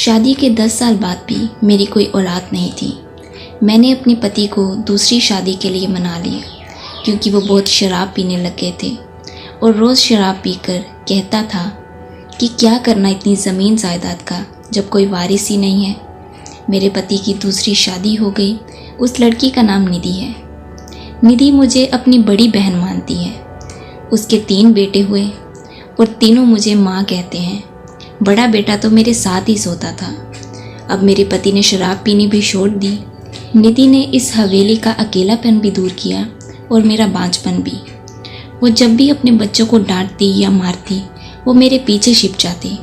शादी के 10 साल बाद भी मेरी कोई औलाद नहीं थी। मैंने अपने पति को दूसरी शादी के लिए मना लिया क्योंकि वो बहुत शराब पीने लग गए थे और रोज़ शराब पीकर कहता था कि क्या करना इतनी ज़मीन जायदाद का जब कोई वारिस ही नहीं है। मेरे पति की दूसरी शादी हो गई। उस लड़की का नाम निधि है। निधि मुझे अपनी बड़ी बहन मानती है। उसके 3 बेटे हुए और तीनों मुझे माँ कहते हैं। बड़ा बेटा तो मेरे साथ ही सोता था। अब मेरे पति ने शराब पीनी भी छोड़ दी। निधि ने इस हवेली का अकेलापन भी दूर किया और मेरा बांझपन भी। वो जब भी अपने बच्चों को डांटती या मारती वो मेरे पीछे छिप जाती।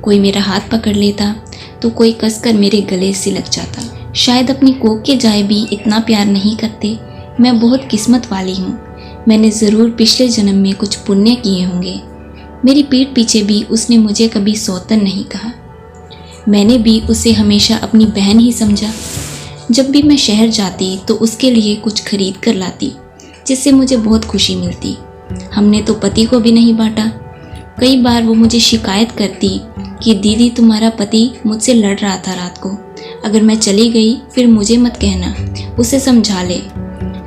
कोई मेरा हाथ पकड़ लेता तो कोई कसकर मेरे गले से लग जाता। शायद अपनी कोख के जाए भी इतना प्यार नहीं करते। मैं बहुत किस्मत वाली हूँ। मैंने ज़रूर पिछले जन्म में कुछ पुण्य किए होंगे। मेरी पीठ पीछे भी उसने मुझे कभी सौतन नहीं कहा। मैंने भी उसे हमेशा अपनी बहन ही समझा। जब भी मैं शहर जाती तो उसके लिए कुछ खरीद कर लाती जिससे मुझे बहुत खुशी मिलती। हमने तो पति को भी नहीं बांटा। कई बार वो मुझे शिकायत करती कि दीदी तुम्हारा पति मुझसे लड़ रहा था रात को। अगर मैं चली गई फिर मुझे मत कहना, उसे समझा ले।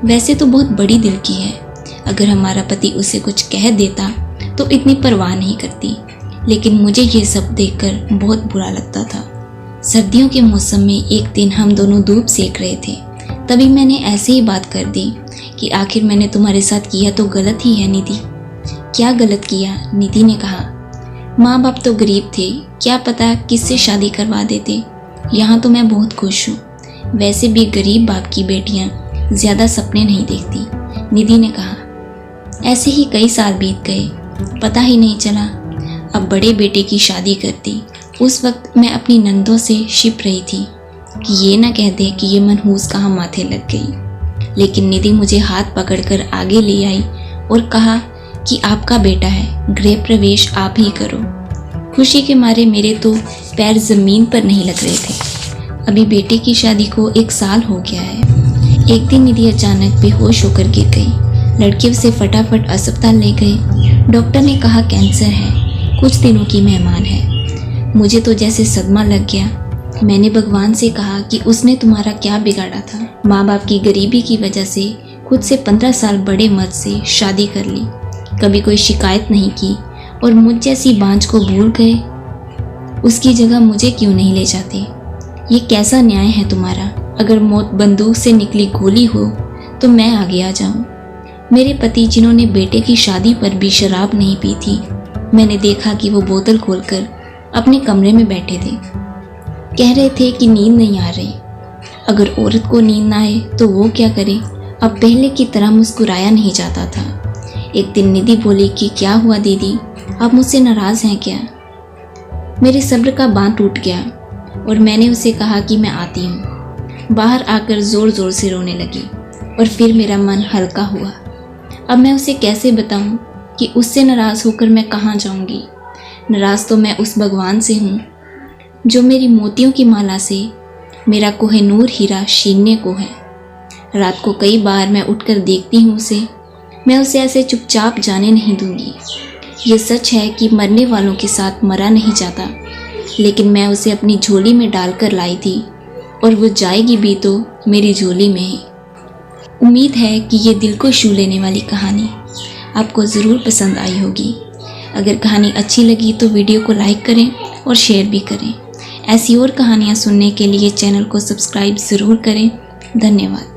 वैसे तो बहुत बड़ी दिल की है। अगर हमारा पति उसे कुछ कह देता तो इतनी परवाह नहीं करती। लेकिन मुझे ये सब देखकर बहुत बुरा लगता था। सर्दियों के मौसम में एक दिन हम दोनों धूप सेक रहे थे। तभी मैंने ऐसे ही बात कर दी कि आखिर मैंने तुम्हारे साथ किया तो गलत ही है निधि। क्या गलत किया? निधि ने कहा। माँ बाप तो गरीब थे, क्या पता किससे शादी करवा देते। यहाँ तो मैं बहुत खुश हूँ। वैसे भी गरीब बाप की बेटियाँ ज़्यादा सपने नहीं देखती, निधि ने कहा। ऐसे ही कई साल बीत गए, पता ही नहीं चला। अब बड़े बेटे की शादी करती। उस वक्त मैं अपनी नंदों से छिप रही थी कि ये ना कह दे कि ये मनहूस कहाँ माथे लग गई। लेकिन निधि मुझे हाथ पकड़कर आगे ले आई और कहा कि आपका बेटा है, गृह प्रवेश आप ही करो। खुशी के मारे मेरे तो पैर ज़मीन पर नहीं लग रहे थे। अभी बेटे की शादी को 1 साल हो गया है। एक दिन निधि अचानक बेहोश होकर गिर गई। लड़के उसे फटाफट अस्पताल ले गए। डॉक्टर ने कहा कैंसर है, कुछ दिनों की मेहमान है। मुझे तो जैसे सदमा लग गया। मैंने भगवान से कहा कि उसने तुम्हारा क्या बिगाड़ा था। माँ बाप की गरीबी की वजह से खुद से 15 साल बड़े मर्द से शादी कर ली। कभी कोई शिकायत नहीं की और मुझ जैसी बांझ को भूल गए। उसकी जगह मुझे क्यों नहीं ले जाते? ये कैसा न्याय है तुम्हारा? अगर मौत बंदूक से निकली गोली हो तो मैं आगे आ जाऊं। मेरे पति जिन्होंने बेटे की शादी पर भी शराब नहीं पी थी, मैंने देखा कि वो बोतल खोलकर अपने कमरे में बैठे थे। कह रहे थे कि नींद नहीं आ रही। अगर औरत को नींद ना आए तो वो क्या करे? अब पहले की तरह मुस्कुराया नहीं जाता था। एक दिन निधि बोली कि क्या हुआ दीदी, आप मुझसे नाराज़ हैं क्या? मेरे सब्र का बांध टूट गया और मैंने उसे कहा कि मैं आती हूँ। बाहर आकर ज़ोर ज़ोर से रोने लगी और फिर मेरा मन हल्का हुआ। अब मैं उसे कैसे बताऊँ कि उससे नाराज़ होकर मैं कहाँ जाऊँगी? नाराज़ तो मैं उस भगवान से हूँ जो मेरी मोतियों की माला से मेरा कोहिनूर हीरा छीनने को है। रात को कई बार मैं उठकर देखती हूँ उसे। मैं उसे ऐसे चुपचाप जाने नहीं दूंगी। ये सच है कि मरने वालों के साथ मरा नहीं जाता, लेकिन मैं उसे अपनी झोली में डालकर लाई थी और वो जाएगी भी तो मेरी झोली में ही। उम्मीद है कि ये दिल को छू लेने वाली कहानी आपको ज़रूर पसंद आई होगी। अगर कहानी अच्छी लगी तो वीडियो को लाइक करें और शेयर भी करें। ऐसी और कहानियाँ सुनने के लिए चैनल को सब्सक्राइब ज़रूर करें। धन्यवाद।